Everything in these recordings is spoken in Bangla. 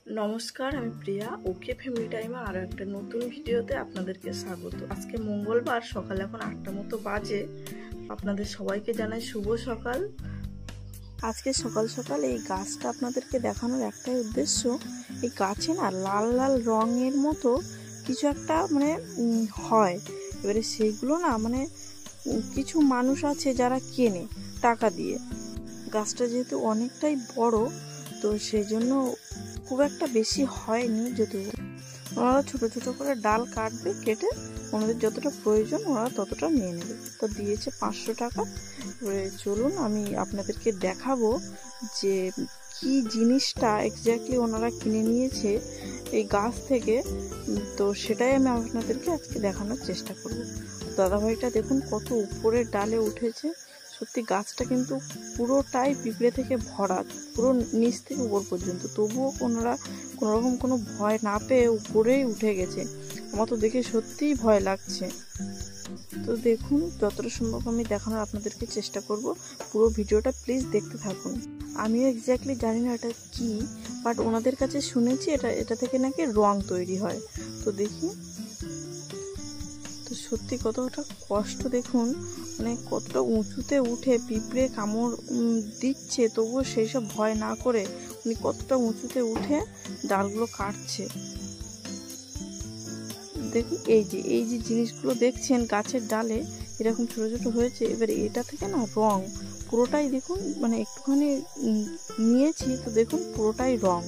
নমস্কার, আমি প্রিয়া। ওকে ফ্যামিলি টাইমে আরও একটা নতুন ভিডিওতে আপনাদেরকে স্বাগত। আজকে মঙ্গলবার, সকাল এখন 8টা মতো বাজে। আপনাদের সবাইকে জানাই শুভ সকাল। আজকে সকাল সকাল এই গাছটা আপনাদেরকে দেখানোর একটাই উদ্দেশ্য, এই গাছে না লাল লাল রঙের মতো কিছু একটা হয়। এবারে সেইগুলো না কিছু মানুষ আছে যারা কেনে টাকা দিয়ে। গাছটা যেহেতু অনেকটাই বড়, তো সেই জন্য খুব একটা বেশি হয়নি। যদি ওনারা ছোটো ছোটো করে ডাল কাটবে, কেটে ওনাদের যতটা প্রয়োজন ওনারা ততটা নিয়ে নেবে। তো দিয়েছে 500 টাকা। এবারে চলুন আমি আপনাদেরকে দেখাবো যে কি জিনিসটা এক্স্যাক্টলি ওনারা কিনে নিয়েছে এই গাছ থেকে। তো সেটাই আমি আপনাদেরকে আজকে দেখানোর চেষ্টা করব। দাদাভাইটা দেখুন কত উপরের ডালে উঠেছে। সত্যি গাছটা কিন্তু পুরোটাই পিঁপড়ে থেকে ভরা, পুরো নিচ থেকে উপর পর্যন্ত। তবুও ওনারা কোনোরকম কোনো ভয় না পেয়ে উপরেই উঠে গেছে। আমার তো দেখে সত্যিই ভয় লাগছে। তো দেখুন, যতটা সম্ভব আমি দেখানোর আপনাদেরকে চেষ্টা করব। পুরো ভিডিওটা প্লিজ দেখতে থাকুন। আমিও এক্স্যাক্টলি জানি না এটা কি, বাট ওনাদের কাছে শুনেছি এটা থেকে নাকি রং তৈরি হয়। তো দেখি, তো সত্যি কতটা কষ্ট দেখুন, কতটা উঁচুতে উঠে পিঁপড়ে কামড় দিচ্ছে, তবুও সেই সব ভয় না করে উনি কতটা উঁচুতে উঠে ডালগুলো কাটছে। দেখুন এই যে জিনিসগুলো দেখছেন গাছের ডালে এরকম ছোট ছোট হয়েছে। এবার এটা থেকে না রং পুরোটাই দেখুন, একটুখানি নিয়েছি তো দেখুন পুরোটাই রং।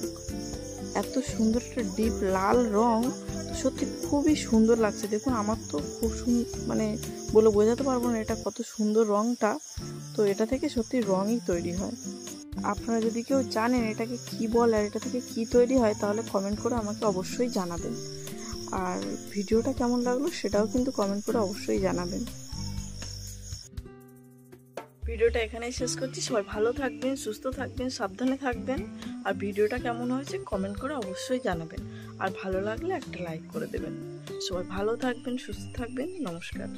এত সুন্দর একটা ডিপ লাল রং, সত্যি খুবই সুন্দর লাগছে। দেখুন আমার তো খুব বলে বোঝাতে পারবো না এটা কত সুন্দর রংটা। তো এটা থেকে সত্যি রঙই তৈরি হয়। আপনারা যদি কেউ জানেন এটাকে কি বলে আর এটা থেকে কি তৈরি হয়, তাহলে কমেন্ট করে আমাকে অবশ্যই জানাবেন। আর ভিডিওটা কেমন লাগলো সেটাও কিন্তু কমেন্ট করে অবশ্যই জানাবেন। ভিডিওটা এখানেই শেষ করছি। সবাই ভালো থাকবেন, সুস্থ থাকবেন, সাবধানে থাকবেন। আর ভিডিওটা কেমন হয়েছে কমেন্ট করে অবশ্যই জানাবেন। আর ভালো লাগলে একটা লাইক করে দেবেন। সবাই ভালো থাকবেন, সুস্থ থাকবেন। নমস্কার।